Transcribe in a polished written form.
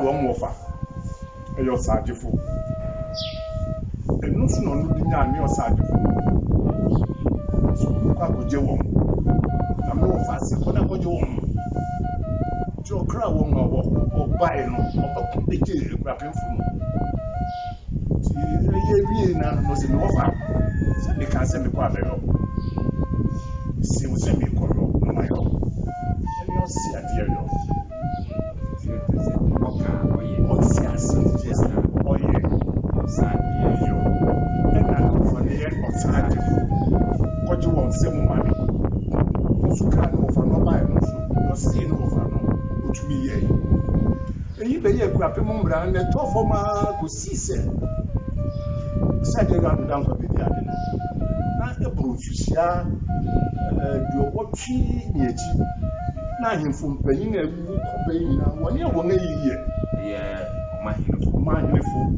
one offer. Your Sajifo. And no sooner no dinner near Sajifo. So, Quaco Jewom. I'm no fast, but I go home. Joe Crow or buy no, or completely grabbing from. See, was an offer. Send me can't send me Kwame. See, was send me Koro, no my own. And you'll see at the end. What's the answer? Oh, yeah. And I'm for the end of time. What you want, some money. Also, can't offer no buy, you're seeing over no, which me, eh? And you may have grabbed a moment and the top of my good see, sir. Said around down for the garden. Not the boat you see, your watching yet. Now, him from paying a book paying 1 year, 1 year. Yeah, my uniform.